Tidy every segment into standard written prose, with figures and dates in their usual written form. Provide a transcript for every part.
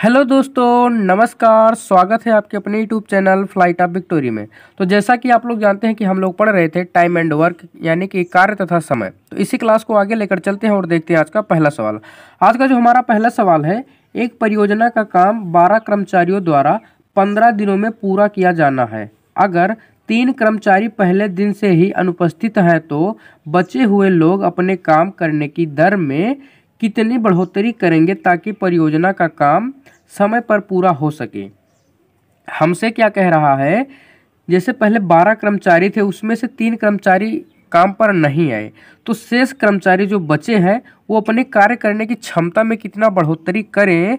Hello दोस्तों, नमस्कार। स्वागत है आपके अपने YouTube channel flight of victory में। तो जैसा कि आप लोग जानते हैं कि हम लोग पढ़ रहे थे टाइम एंड वर्क यानी कि कार्य तथा समय। तो इसी क्लास को आगे लेकर चलते हैं और देखते हैं आज का पहला सवाल। आज का जो हमारा पहला सवाल है, एक परियोजना का काम 12 कर्मचारियों द्वारा 15 दिनों में पूरा किया जाना है। अगर 3 कर्मचारी पहले दिन से ही अनुपस्थित हैं तो बचे हुए लोग अपने काम करने की दर में कितनी बढ़ोतरी करेंगे ताकि परियोजना का काम समय पर पूरा हो सके। हमसे क्या कह रहा है, जैसे पहले 12 कर्मचारी थे, उसमें से 3 कर्मचारी काम पर नहीं आए, तो शेष कर्मचारी जो बचे हैं वो अपने कार्य करने की क्षमता में कितना बढ़ोतरी करें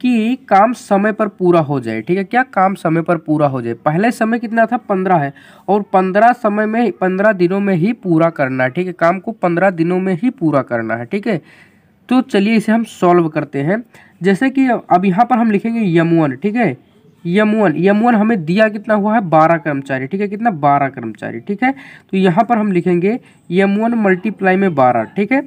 कि काम समय पर पूरा हो जाए। ठीक है, क्या काम समय पर पूरा हो जाए। पहले समय कितना था, 15 है, और 15 दिनों में ही पूरा करना है। ठीक है, काम को 15 दिनों में ही पूरा करना है। ठीक है, तो चलिए इसे हम सॉल्व करते हैं। जैसे कि अब यहाँ पर हम लिखेंगे यम1। ठीक है, यम1 हमें दिया कितना हुआ है, 12 कर्मचारी। ठीक है, कितना, 12 कर्मचारी। ठीक है, तो यहाँ पर हम लिखेंगे यम1 मल्टीप्लाई में 12। ठीक है,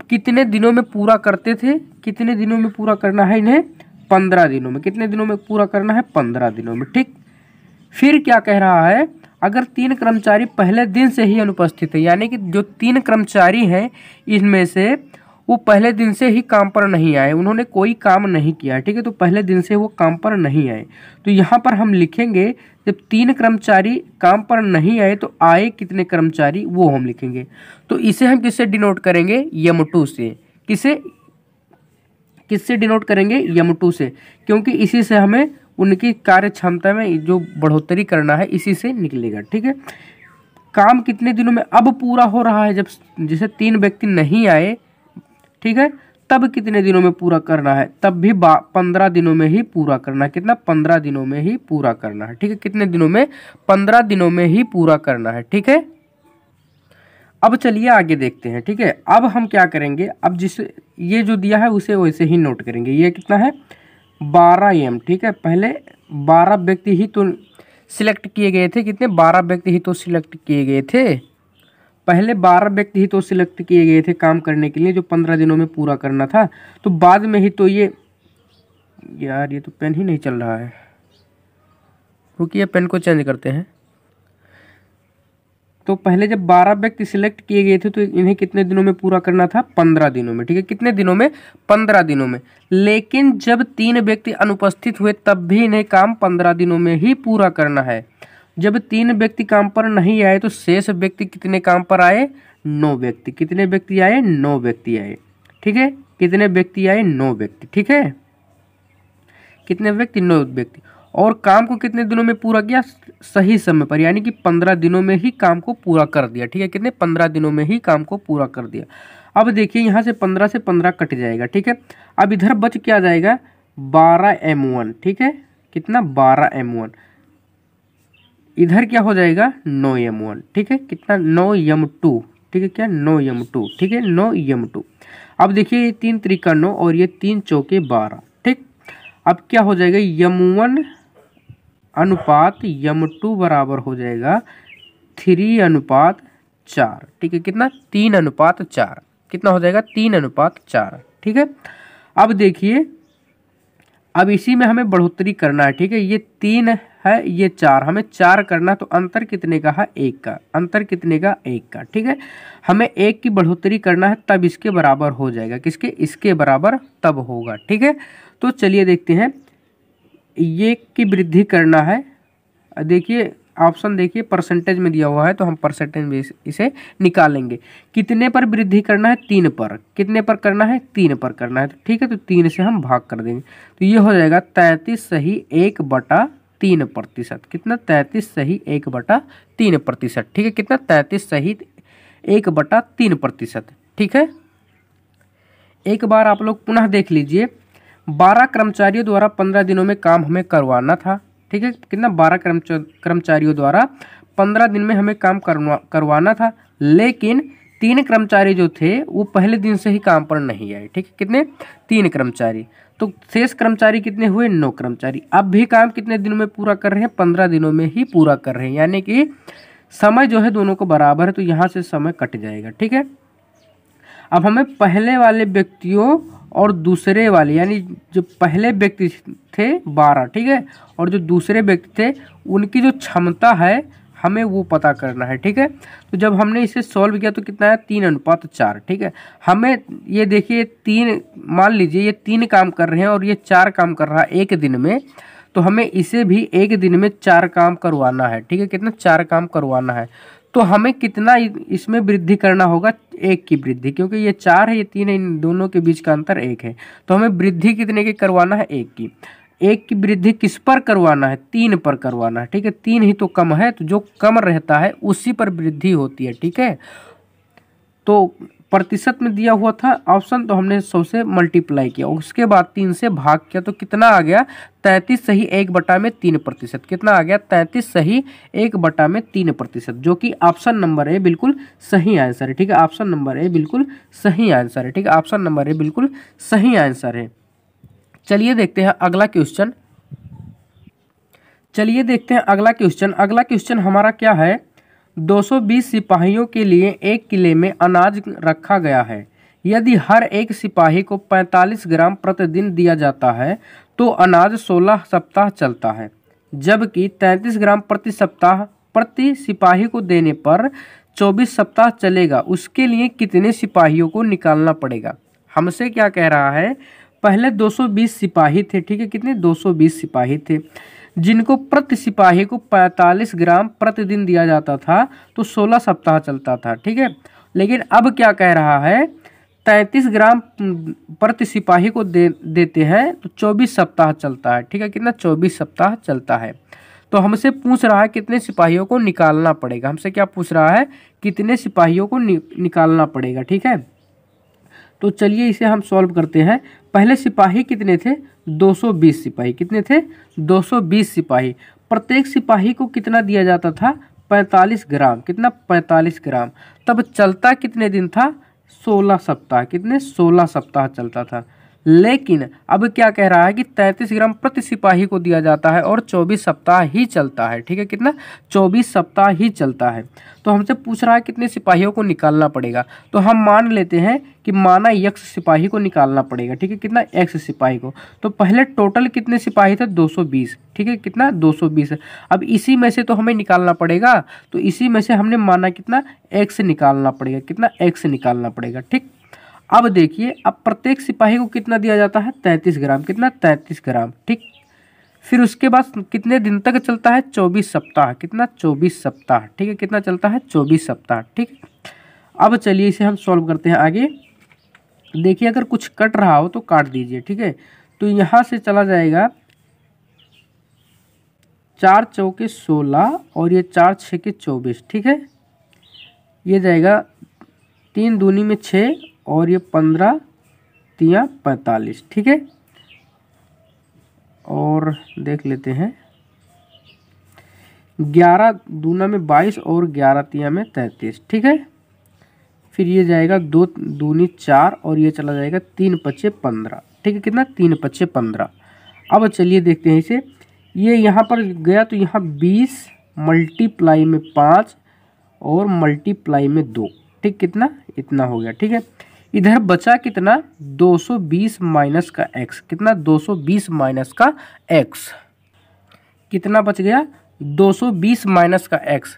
कितने दिनों में पूरा करते थे, कितने दिनों में पूरा करना है इन्हें, 15 दिनों में। कितने दिनों में पूरा करना है, 15 दिनों में। ठीक, फिर क्या कह रहा है, अगर 3 कर्मचारी पहले दिन से ही अनुपस्थित है, यानी कि जो 3 कर्मचारी हैं इनमें से वो पहले दिन से ही काम पर नहीं आए, उन्होंने कोई काम नहीं किया। ठीक है, तो पहले दिन से वो काम पर नहीं आए, तो यहाँ पर हम लिखेंगे जब 3 कर्मचारी काम पर नहीं आए तो आए कितने कर्मचारी, वो हम लिखेंगे। तो इसे हम किससे डिनोट करेंगे, यम2 से। किससे डिनोट करेंगे, यम2 से, क्योंकि इसी से हमें उनकी कार्य क्षमता में जो बढ़ोतरी करना है इसी से निकलेगा। ठीक है, काम कितने दिनों में अब पूरा हो रहा है, जब जैसे 3 व्यक्ति नहीं आए, ठीक है, तब कितने दिनों में पूरा करना है, तब भी 15 दिनों में ही पूरा करना है। कितना, 15 दिनों में ही पूरा करना है। ठीक है, कितने दिनों में, 15 दिनों में ही पूरा करना है। ठीक है, अब चलिए आगे देखते हैं। ठीक है, अब हम क्या करेंगे, अब जिस ये जो दिया है उसे वैसे ही नोट करेंगे। ये कितना है, 12 एम। ठीक है, पहले 12 व्यक्ति ही तो सिलेक्ट किए गए थे। कितने, 12 व्यक्ति ही तो सिलेक्ट किए गए थे, पहले 12 व्यक्ति ही तो सिलेक्ट किए गए थे काम करने के लिए, जो 15 दिनों में पूरा करना था। तो बाद में ही तो ये, यार ये तो पेन ही नहीं चल रहा है, रुकिए पेन को चेंज करते हैं। तो पहले जब 12 व्यक्ति सिलेक्ट किए गए थे तो इन्हें कितने दिनों में पूरा करना था, 15 दिनों में। ठीक है, कितने दिनों में, 15 दिनों में। लेकिन जब 3 व्यक्ति अनुपस्थित हुए तब भी इन्हें काम 15 दिनों में ही पूरा करना है। जब 3 व्यक्ति काम पर नहीं आए तो शेष व्यक्ति कितने काम पर आए, 9 व्यक्ति। कितने व्यक्ति आए, 9 व्यक्ति आए। ठीक है, कितने व्यक्ति आए, 9 व्यक्ति। ठीक है, कितने व्यक्ति, 9 व्यक्ति। और काम को कितने दिनों में पूरा किया, सही समय पर, यानी कि 15 दिनों में ही काम को पूरा कर दिया। ठीक है, कितने, 15 दिनों में ही काम को पूरा कर दिया। अब देखिए यहाँ से 15 से 15 कट जाएगा। ठीक है, अब इधर बच क्या जाएगा, 12 M1। ठीक है, कितना, 12 M1। इधर क्या हो जाएगा, 9 M1। ठीक है, कितना, 9 M2। ठीक है, क्या, 9 M2। ठीक है, 9 M2। अब देखिए ये 3 त्रिका 9 और ये 3 चौके 12। ठीक, अब क्या हो जाएगा, M1 अनुपात M2 बराबर हो जाएगा 3:4। ठीक है, कितना, 3:4। कितना हो जाएगा, 3:4। ठीक है, अब देखिए, अब इसी में हमें बढ़ोतरी करना है। ठीक है, ये 3 है, ये 4, हमें 4 करना, तो अंतर कितने का है, 1 का। अंतर कितने का, 1 का। ठीक है, हमें 1 की बढ़ोतरी करना है, तब इसके बराबर हो जाएगा। किसके, इसके बराबर तब होगा। ठीक है, तो चलिए देखते हैं, ये की वृद्धि करना है। देखिए ऑप्शन देखिए परसेंटेज में दिया हुआ है, तो हम परसेंटेज में इसे निकालेंगे। कितने पर वृद्धि करना है, 3 पर। कितने पर करना है, 3 पर करना है। तो ठीक है, तो 3 से हम भाग कर देंगे, तो ये हो जाएगा 33 सही 1/3%। कितना, 33 सही 1/3%। ठीक है, कितना, 33 सही 1/3%। ठीक है, एक बार आप लोग पुनः देख लीजिए, 12 कर्मचारियों द्वारा 15 दिनों में काम हमें करवाना था। ठीक है, कितना, 12 कर्मचारियों द्वारा 15 दिन में हमें काम करवाना था, लेकिन 3 कर्मचारी जो थे वो पहले दिन से ही काम पर नहीं आए। ठीक है, कितने, 3 कर्मचारी। तो शेष कर्मचारी कितने हुए, 9 कर्मचारी। अब भी काम कितने दिनों में पूरा कर रहे हैं, 15 दिनों में ही पूरा कर रहे हैं, यानी कि समय जो है दोनों को बराबर है, तो यहाँ से समय कट जाएगा। ठीक है, अब हमें पहले वाले व्यक्तियों और दूसरे वाले, यानी जो पहले व्यक्ति थे 12, ठीक है, और जो दूसरे व्यक्ति थे उनकी जो क्षमता है हमें वो पता करना है, ठीक है। तो जब हमने इसे सॉल्व किया तो कितना है 3:4, ठीक है। हमें ये देखिए 3, मान लीजिए ये 3 काम कर रहे हैं और ये 4 काम कर रहा है एक दिन में, तो हमें इसे भी एक दिन में 4 काम करवाना है, ठीक है। कितना 4 काम करवाना है, तो हमें कितना इसमें वृद्धि करना होगा, 1 की वृद्धि, क्योंकि ये 4 है ये 3 है, इन दोनों के बीच का अंतर 1 है। तो हमें वृद्धि कितने की करवाना है, 1 की। 1 की वृद्धि किस पर करवाना है, 3 पर करवाना है, ठीक है। 3 ही तो कम है, तो जो कम रहता है उसी पर वृद्धि होती है, ठीक है। तो प्रतिशत में दिया हुआ था ऑप्शन, तो हमने 100 से मल्टीप्लाई किया, उसके बाद 3 से भाग किया, तो कितना आ गया 33 सही 1/3%। कितना आ गया 33 सही 1/3%, जो कि ऑप्शन नंबर ए बिल्कुल सही आंसर है, ठीक है। ऑप्शन नंबर ए बिल्कुल सही आंसर है, ठीक है। ऑप्शन नंबर ए बिल्कुल सही आंसर है। चलिए देखते हैं अगला क्वेश्चन। अगला क्वेश्चन हमारा क्या है, 220 सिपाहियों के लिए एक किले में अनाज रखा गया है। यदि हर एक सिपाही को 45 ग्राम प्रतिदिन दिया जाता है तो अनाज 16 सप्ताह चलता है, जबकि 33 ग्राम प्रति सप्ताह प्रति सिपाही को देने पर 24 सप्ताह चलेगा। उसके लिए कितने सिपाहियों को निकालना पड़ेगा। हमसे क्या कह रहा है, पहले 220 सिपाही थे, ठीक है। कितने 220 सिपाही थे, जिनको प्रति सिपाही को 45 ग्राम प्रतिदिन दिया जाता था, तो 16 सप्ताह चलता था, ठीक है। लेकिन अब क्या कह रहा है, 33 ग्राम प्रति सिपाही को देते हैं तो 24 सप्ताह चलता है, ठीक है। कितना 24 सप्ताह चलता है। तो हमसे पूछ रहा है कितने सिपाहियों को निकालना पड़ेगा। हमसे क्या पूछ रहा है, कितने सिपाहियों को निकालना पड़ेगा, ठीक है। तो चलिए इसे हम सॉल्व करते हैं। पहले सिपाही कितने थे, 220 सिपाही। कितने थे, 220 सिपाही। प्रत्येक सिपाही को कितना दिया जाता था, 45 ग्राम। कितना 45 ग्राम। तब चलता कितने दिन था, 16 सप्ताह। कितने 16 सप्ताह चलता था। लेकिन अब क्या कह रहा है कि 33 ग्राम प्रति सिपाही को दिया जाता है और 24 सप्ताह ही चलता है, ठीक है। कितना 24 सप्ताह ही चलता है। तो हमसे पूछ रहा है कितने सिपाहियों को निकालना पड़ेगा। तो हम मान लेते हैं कि माना x सिपाही को निकालना पड़ेगा, ठीक है। कितना x सिपाही को। तो पहले टोटल कितने सिपाही थे, 220, ठीक है। कितना 220। अब इसी में से तो हमें निकालना पड़ेगा, तो इसी में से हमने माना कितना x निकालना पड़ेगा। कितना x निकालना पड़ेगा, ठीक। अब देखिए, अब प्रत्येक सिपाही को कितना दिया जाता है, 33 ग्राम। कितना 33 ग्राम, ठीक। फिर उसके बाद कितने दिन तक चलता है, 24 सप्ताह। कितना 24 सप्ताह, ठीक है। कितना चलता है, 24 सप्ताह, ठीक। अब चलिए इसे हम सॉल्व करते हैं आगे। देखिए अगर कुछ कट रहा हो तो काट दीजिए, ठीक है। तो यहाँ से चला जाएगा 4 चौके 16 और ये 4 छके 24, ठीक है। ये जाएगा 3 दूनी में 6 और ये 15 तिया 45, ठीक है। और देख लेते हैं 11 दूना में 22 और 11 तिया में 33, ठीक है। फिर ये जाएगा 2 दूनी 4 और ये चला जाएगा 3 पच्चे 15, ठीक है। कितना 3 पच्चे 15। अब चलिए देखते हैं इसे। ये यहाँ पर गया तो यहाँ 20 मल्टीप्लाई में 5 और मल्टीप्लाई में 2, ठीक। कितना इतना हो गया, ठीक है। इधर बचा कितना 220 माइनस का x। कितना 220 माइनस का x। कितना बच गया 220 माइनस का x।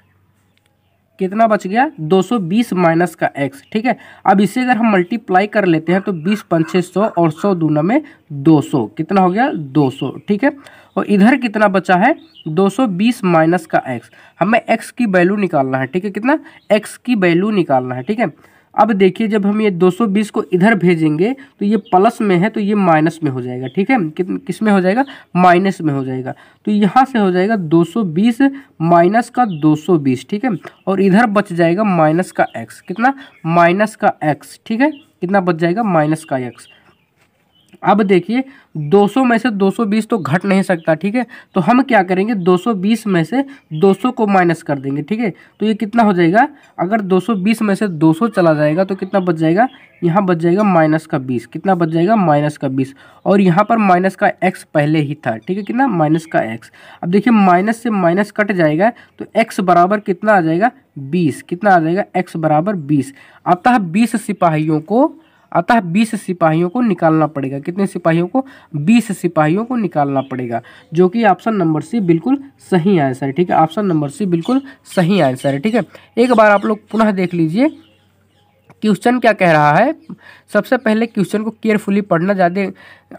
कितना बच गया 220 माइनस का x, ठीक है। अब इसे अगर हम मल्टीप्लाई कर लेते हैं तो 20 पंचे 100 और 100 दूना में 200। कितना हो गया 200, ठीक है। और इधर कितना बचा है 220 माइनस का x। हमें x की वैल्यू निकालना है, ठीक है। कितना x की वैल्यू निकालना है, ठीक है। अब देखिए जब हम ये 220 को इधर भेजेंगे तो ये प्लस में है तो ये माइनस में हो जाएगा, ठीक है। किस में हो जाएगा, माइनस में हो जाएगा। तो यहाँ से हो जाएगा 220 माइनस का 220, ठीक है। और इधर बच जाएगा माइनस का x। कितना माइनस का x, ठीक है। कितना बच जाएगा माइनस का x। अब देखिए 200 में से 220 तो घट नहीं सकता, ठीक है। तो हम क्या करेंगे, 220 में से 200 को माइनस कर देंगे, ठीक है। तो ये कितना हो जाएगा, अगर 220 में से 200 चला जाएगा तो कितना बच जाएगा, यहाँ बच जाएगा माइनस का 20। कितना बच जाएगा, माइनस का 20। और यहाँ पर माइनस का x पहले ही था, ठीक है, कितना, माइनस का x। अब देखिए माइनस से माइनस कट जाएगा तो x बराबर कितना आ जाएगा, 20। कितना आ जाएगा, x बराबर 20। अतः 20 सिपाहियों को निकालना पड़ेगा। कितने सिपाहियों को, 20 सिपाहियों को निकालना पड़ेगा, जो कि ऑप्शन नंबर सी बिल्कुल सही आंसर है, ठीक है। ऑप्शन नंबर सी बिल्कुल सही आंसर है, ठीक है। एक बार आप लोग पुनः देख लीजिए क्वेश्चन क्या कह रहा है। सबसे पहले क्वेश्चन को केयरफुली पढ़ना, ज़्यादा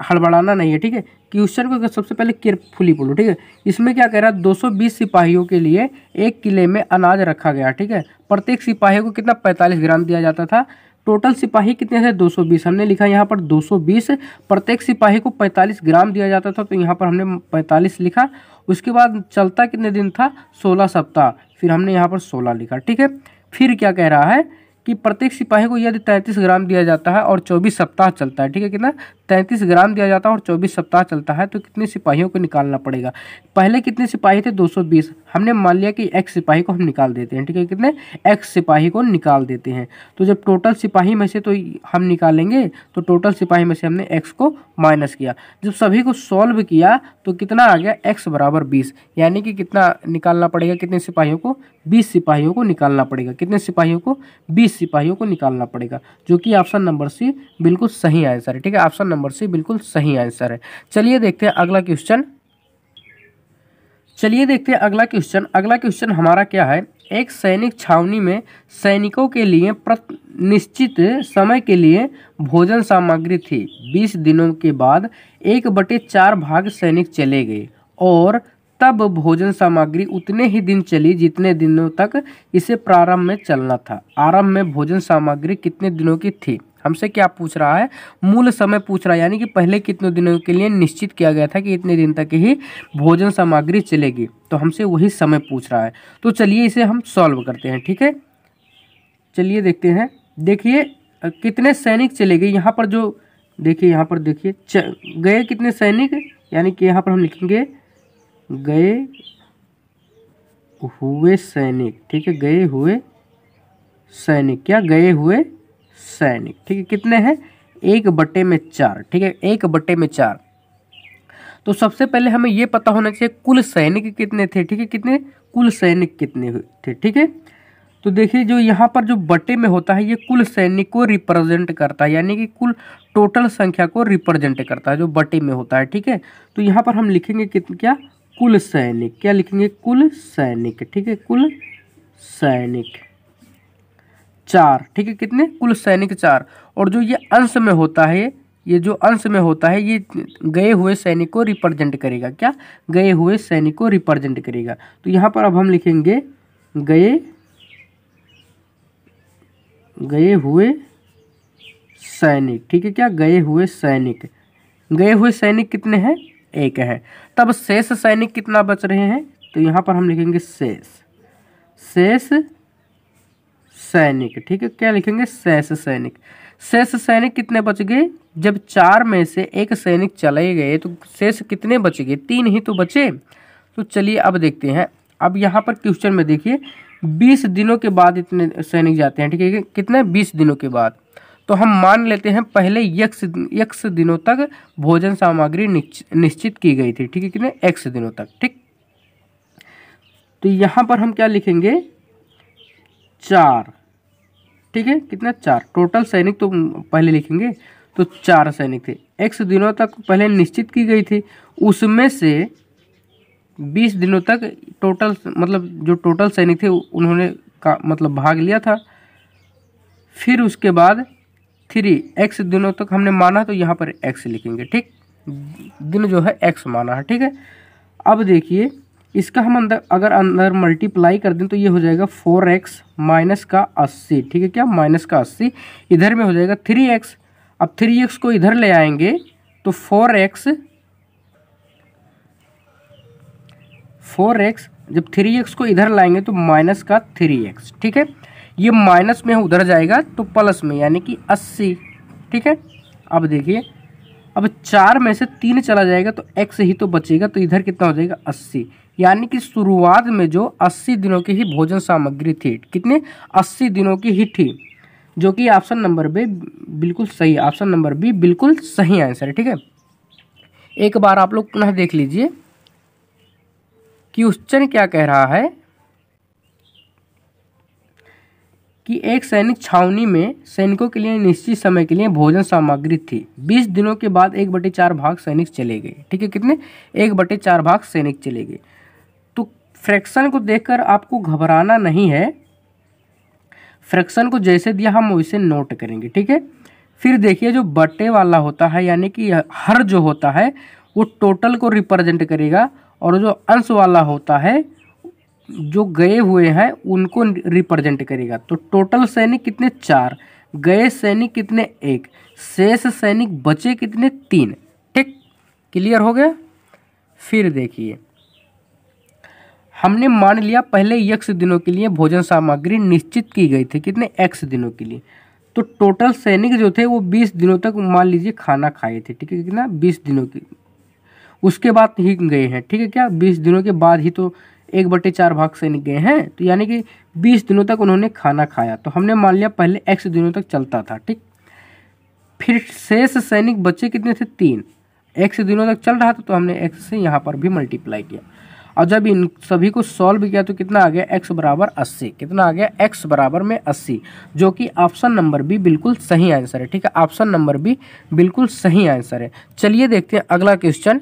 हड़बड़ाना नहीं है, ठीक है। क्वेश्चन को सबसे पहले केयरफुली पढ़ो, ठीक है। इसमें क्या कह रहा है, 220 सिपाहियों के लिए एक किले में अनाज रखा गया, ठीक है। प्रत्येक सिपाही को कितना, 45 ग्राम दिया जाता था। टोटल सिपाही कितने थे, 220। हमने लिखा यहाँ पर 220, प्रत्येक सिपाही को 45 ग्राम दिया जाता था, तो यहाँ पर हमने 45 लिखा। उसके बाद चलता कितने दिन था, 16 सप्ताह, फिर हमने यहाँ पर 16 लिखा, ठीक है। फिर क्या कह रहा है कि प्रत्येक सिपाही को यदि 33 ग्राम दिया जाता है और 24 सप्ताह चलता है, ठीक है, कितना, 33 ग्राम दिया जाता है और 24 सप्ताह चलता है, तो कितने सिपाहियों को निकालना पड़ेगा। पहले कितने सिपाही थे, 220। हमने मान लिया कि x सिपाही को हम निकाल देते हैं, ठीक है, कितने, x सिपाही को निकाल देते हैं। तो जब टोटल सिपाही में से तो हम निकालेंगे, तो टोटल सिपाही में से हमने x को माइनस किया। जब सभी को सॉल्व किया तो कितना आ गया, x बराबर 20। यानी कि कितना निकालना पड़ेगा, कितने सिपाहियों को, 20 सिपाहियों को निकालना पड़ेगा। कितने सिपाहियों को, 20 सिपाहियों को निकालना पड़ेगा, जो कि ऑप्शन नंबर सी बिल्कुल सही आंसर है, ठीक है। ऑप्शन नंबर सी बिल्कुल सही आंसर है। चलिए देखते हैं अगला क्वेश्चन। अगला क्वेश्चन हमारा क्या है, एक सैनिक छावनी में सैनिकों के लिए निश्चित समय के लिए भोजन सामग्री थी। 20 दिनों के बाद 1/4 भाग सैनिक चले गए और तब भोजन सामग्री उतने ही दिन चली जितने दिनों तक इसे प्रारंभ में चलना था। आरंभ में भोजन सामग्री कितने दिनों की थी। हमसे क्या पूछ रहा है, मूल समय पूछ रहा है, यानी कि पहले कितने दिनों के लिए निश्चित किया गया था कि इतने दिन तक ही भोजन सामग्री चलेगी, तो हमसे वही समय पूछ रहा है। तो चलिए इसे हम सॉल्व करते हैं, ठीक है। चलिए देखते हैं। देखिए कितने सैनिक चले गए, यहाँ पर जो देखिए, यहाँ पर देखिए गए कितने सैनिक, यानी कि यहाँ पर हम लिखेंगे गए हुए सैनिक, ठीक है, गए हुए सैनिक, क्या, गए हुए सैनिक, ठीक है, कितने हैं, 1/4, ठीक है, 1/4। तो सबसे पहले हमें ये पता होना चाहिए कुल सैनिक कितने थे, ठीक है, कितने, कुल सैनिक कितने थे, ठीक है। तो देखिए जो यहाँ पर जो बटे में होता है, ये कुल सैनिक को रिप्रेजेंट करता है, यानी कि कुल टोटल संख्या को रिप्रेजेंट करता है जो बटे में होता है, ठीक है। तो यहाँ पर हम लिखेंगे क्या, कुल सैनिक, क्या लिखेंगे, कुल सैनिक, ठीक है, कुल सैनिक 4, ठीक है, कितने, कुल सैनिक 4। और जो ये अंश में होता है, ये जो अंश में होता है, ये गए हुए सैनिक को रिप्रेजेंट करेगा, क्या, गए हुए सैनिक को रिप्रेजेंट करेगा। तो यहाँ पर अब हम लिखेंगे गए हुए सैनिक, ठीक है, क्या, गए हुए सैनिक। गए हुए सैनिक कितने हैं, 1 है। तब शेष सैनिक कितना बच रहे हैं, तो यहाँ पर हम लिखेंगे शेष सैनिक, ठीक है, क्या लिखेंगे, शेष सैनिक। शेष सैनिक कितने बच गए, जब 4 में से 1 सैनिक चले गए तो शेष कितने बच गए, 3 ही तो बचे। तो चलिए अब देखते हैं। अब यहाँ पर क्वेश्चन में देखिए 20 दिनों के बाद इतने सैनिक जाते हैं, ठीक है, कितने, 20 दिनों के बाद। तो हम मान लेते हैं पहले x दिनों तक भोजन सामग्री निश्चित की गई थी, ठीक है, कितने, x दिनों तक, ठीक। तो यहाँ पर हम क्या लिखेंगे, 4, ठीक है, कितना, 4। टोटल सैनिक तो पहले लिखेंगे, तो 4 सैनिक थे, x दिनों तक पहले निश्चित की गई थी, उसमें से 20 दिनों तक टोटल, मतलब जो टोटल सैनिक थे उन्होंने का मतलब भाग लिया था। फिर उसके बाद 3x दिनों तक हमने माना, तो यहाँ पर x लिखेंगे, ठीक, दिन जो है x माना है, ठीक है। अब देखिए इसका हम अगर अंदर मल्टीप्लाई कर दें तो ये हो जाएगा 4x माइनस का 80, ठीक है, क्या, माइनस का 80। इधर में हो जाएगा 3x। अब 3x को इधर ले आएंगे तो 4x, जब 3x को इधर लाएंगे तो माइनस का 3x, ठीक है। ये माइनस में उधर जाएगा तो प्लस में, यानी कि 80, ठीक है। अब देखिए अब 4 में से 3 चला जाएगा तो x ही तो बचेगा, तो इधर कितना हो जाएगा 80। यानी कि शुरुआत में जो 80 दिनों की ही भोजन सामग्री थी, कितने 80 दिनों की ही थी, जो कि ऑप्शन नंबर बी बिल्कुल सही, ऑप्शन नंबर बी बिल्कुल सही आंसर है। ठीक है, एक बार आप लोग पुनः देख लीजिए क्वेश्चन क्या कह रहा है कि एक सैनिक छावनी में सैनिकों के लिए निश्चित समय के लिए भोजन सामग्री थी। 20 दिनों के बाद 1/4 भाग सैनिक चले गए। ठीक है, कितने 1/4 भाग सैनिक चले गए। तो फ्रैक्शन को देखकर आपको घबराना नहीं है, फ्रैक्शन को जैसे दिया हम वैसे नोट करेंगे। ठीक है, फिर देखिए जो बटे वाला होता है यानी कि हर जो होता है वो टोटल को रिप्रेजेंट करेगा, और जो अंश वाला होता है जो गए हुए हैं उनको रिप्रेजेंट करेगा। तो टोटल सैनिक कितने 4, गए सैनिक कितने 1, शेष सैनिक बचे कितने 3। ठीक, क्लियर हो गया। फिर देखिए हमने मान लिया पहले x दिनों के लिए भोजन सामग्री निश्चित की गई थी, कितने x दिनों के लिए। तो टोटल सैनिक जो थे वो 20 दिनों तक मान लीजिए खाना खाए थे। ठीक है, कितना 20 दिनों की, उसके बाद ही गए हैं। ठीक है, क्या 20 दिनों के बाद ही तो 1/4 भाग सैनिक गए हैं, तो यानी कि 20 दिनों तक उन्होंने खाना खाया। तो हमने मान लिया पहले x दिनों तक चलता था। ठीक, फिर शेष सैनिक बचे कितने थे 3, x दिनों तक चल रहा था तो हमने x से यहाँ पर भी मल्टीप्लाई किया, और जब इन सभी को सॉल्व किया तो कितना आ गया x बराबर 80। कितना आ गया x बराबर में 80, जो कि ऑप्शन नंबर बी बिल्कुल सही आंसर है। ठीक है, ऑप्शन नंबर बी बिल्कुल सही आंसर है। चलिए देखते हैं अगला क्वेश्चन।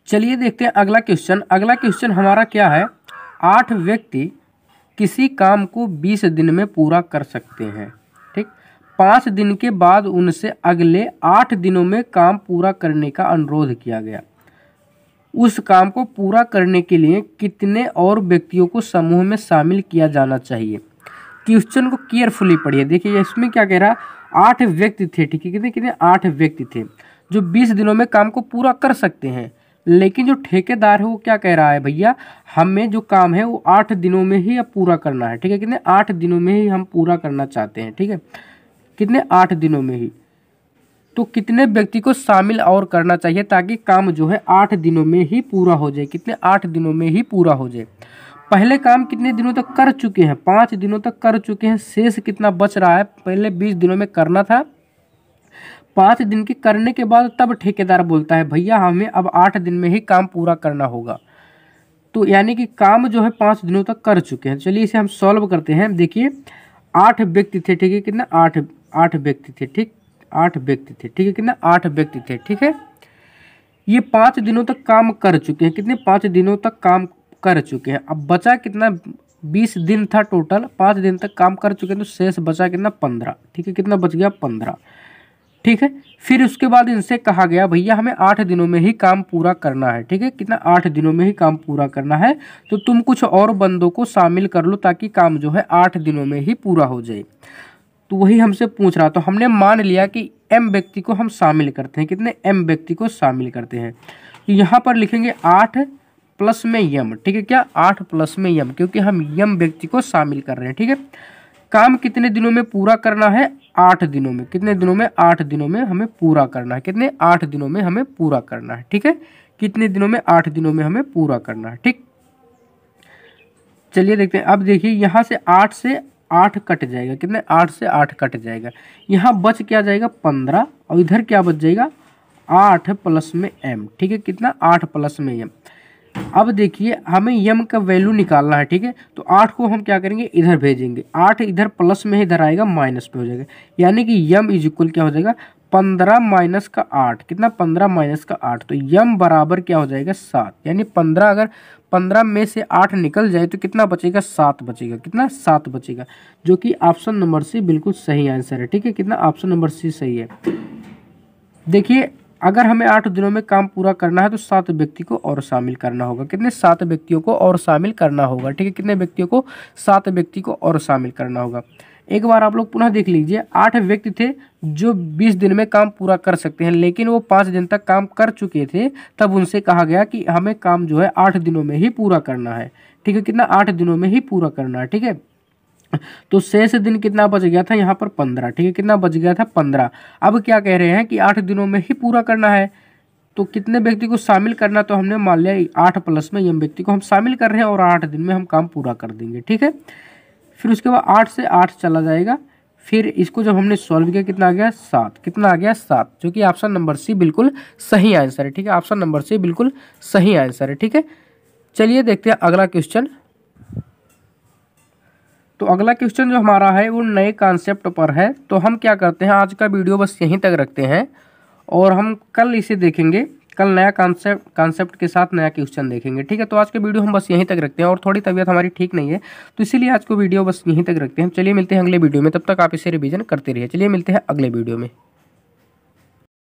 चलिए देखते हैं अगला क्वेश्चन। अगला क्वेश्चन हमारा क्या है, 8 व्यक्ति किसी काम को 20 दिन में पूरा कर सकते हैं। ठीक, 5 दिन के बाद उनसे अगले 8 दिनों में काम पूरा करने का अनुरोध किया गया। उस काम को पूरा करने के लिए कितने और व्यक्तियों को समूह में शामिल किया जाना चाहिए। क्वेश्चन को केयरफुली पढ़िए। देखिए इसमें क्या कह रहा है, 8 व्यक्ति थे। ठीक है, कितने कितने 8 व्यक्ति थे जो 20 दिनों में काम को पूरा कर सकते हैं, लेकिन जो ठेकेदार है वो क्या कह रहा है, भैया हमें जो काम है वो 8 दिनों में ही अब पूरा करना है। ठीक है, कितने 8 दिनों में ही हम पूरा करना चाहते हैं। ठीक है, कितने 8 दिनों में ही, तो कितने व्यक्ति को शामिल और करना चाहिए ताकि काम जो है 8 दिनों में ही पूरा हो जाए। कितने 8 दिनों में ही पूरा हो जाए। पहले काम कितने दिनों तक कर चुके हैं, 5 दिनों तक कर चुके हैं, शेष कितना बच रहा है, पहले 20 दिनों में करना था, 5 दिन के करने के बाद तब ठेकेदार बोलता है भैया हमें अब 8 दिन में ही काम पूरा करना होगा। तो यानी कि काम जो है 5 दिनों तक कर चुके हैं। चलिए इसे हम सॉल्व करते हैं। देखिए 8 व्यक्ति थे। ठीक है, कितना 8 व्यक्ति थे। ठीक, 8 व्यक्ति थे। ठीक है, कितना 8 व्यक्ति थे। ठीक है, ये 5 दिनों तक काम कर चुके हैं। कितने 5 दिनों तक काम कर चुके हैं। अब बचा कितना, 20 दिन था टोटल, 5 दिन तक काम कर चुके हैं, तो शेष बचा कितना 15। ठीक है, कितना बच गया 15। ठीक है, फिर उसके बाद इनसे कहा गया भैया हमें 8 दिनों में ही काम पूरा करना है। ठीक है, कितना 8 दिनों में ही काम पूरा करना है, तो तुम कुछ और बंदों को शामिल कर लो ताकि काम जो है 8 दिनों में ही पूरा हो जाए। तो वही हमसे पूछ रहा, तो हमने मान लिया कि m व्यक्ति को हम शामिल करते हैं। कितने m व्यक्ति को शामिल करते हैं, तो यहाँ पर लिखेंगे 8 प्लस में m। ठीक है, क्या 8 प्लस में m, क्योंकि हम m व्यक्ति को शामिल कर रहे हैं। ठीक है, काम कितने दिनों में पूरा करना है, 8 दिनों में। कितने दिनों में, 8 दिनों में हमें पूरा करना है। कितने 8 दिनों में हमें पूरा करना है। ठीक है, कितने दिनों में, 8 दिनों में हमें पूरा करना है। ठीक, चलिए देखते हैं। अब देखिए यहाँ से 8 से 8 कट जाएगा। कितने 8 से 8 कट जाएगा, यहाँ बच क्या जाएगा 15, और इधर क्या बच जाएगा 8 प्लस में m। ठीक है, कितना 8 प्लस में m। अब देखिए हमें m का वैल्यू निकालना है। ठीक है, तो 8 को हम क्या करेंगे इधर भेजेंगे, 8 इधर प्लस में इधर आएगा माइनस पे हो जाएगा, यानी कि m इज इक्वल क्या हो जाएगा 15 माइनस का 8। कितना 15 माइनस का 8, तो m बराबर क्या हो जाएगा 7। यानी 15, अगर 15 में से 8 निकल जाए तो कितना बचेगा 7 बचेगा। कितना 7 बचेगा, जो कि ऑप्शन नंबर सी बिल्कुल सही आंसर है। ठीक है, कितना ऑप्शन नंबर सी सही है। देखिए अगर हमें 8 दिनों में काम पूरा करना है तो 7 व्यक्ति को और शामिल करना होगा। कितने 7 व्यक्तियों को और शामिल करना होगा। ठीक है, कितने व्यक्तियों को 7 व्यक्ति को और शामिल करना होगा। एक बार आप लोग पुनः देख लीजिए, 8 व्यक्ति थे जो 20 दिन में काम पूरा कर सकते हैं, लेकिन वो 5 दिन तक काम कर चुके थे, तब उनसे कहा गया कि हमें काम जो है 8 दिनों में ही पूरा करना है। ठीक है, कितना 8 दिनों में ही पूरा करना है। ठीक है, तो शेष दिन कितना बच गया था यहाँ पर 15, ठीक है, कितना बच गया था 15। अब क्या कह रहे हैं कि 8 दिनों में ही पूरा करना है, तो कितने व्यक्ति को शामिल करना, तो हमने मान लिया 8 प्लस में एम व्यक्ति को हम शामिल कर रहे हैं और 8 दिन में हम काम पूरा कर देंगे, ठीक है। फिर उसके बाद 8 से 8 चला जाएगा, फिर इसको जब हमने सॉल्व किया कितना आ गया 7, कितना आ गया 7, जो कि ऑप्शन नंबर सी बिल्कुल सही आंसर है, ठीक है, ऑप्शन नंबर सी बिल्कुल सही आंसर है, ठीक है। चलिए देखते हैं अगला क्वेश्चन। तो अगला क्वेश्चन जो हमारा है वो नए कॉन्सेप्ट पर है। तो हम क्या करते हैं, आज का वीडियो बस यहीं तक रखते हैं और हम कल इसे देखेंगे, कल नया कॉन्सेप्ट के साथ नया क्वेश्चन देखेंगे, ठीक है। तो आज के वीडियो हम बस यहीं तक रखते हैं और थोड़ी तबीयत हमारी ठीक नहीं है, तो इसीलिए आज को वीडियो बस यहीं तक रखते हैं। चलिए मिलते हैं अगले वीडियो में, तब तक आप इसे रिवीजन करते रहिए। चलिए मिलते हैं अगले वीडियो में।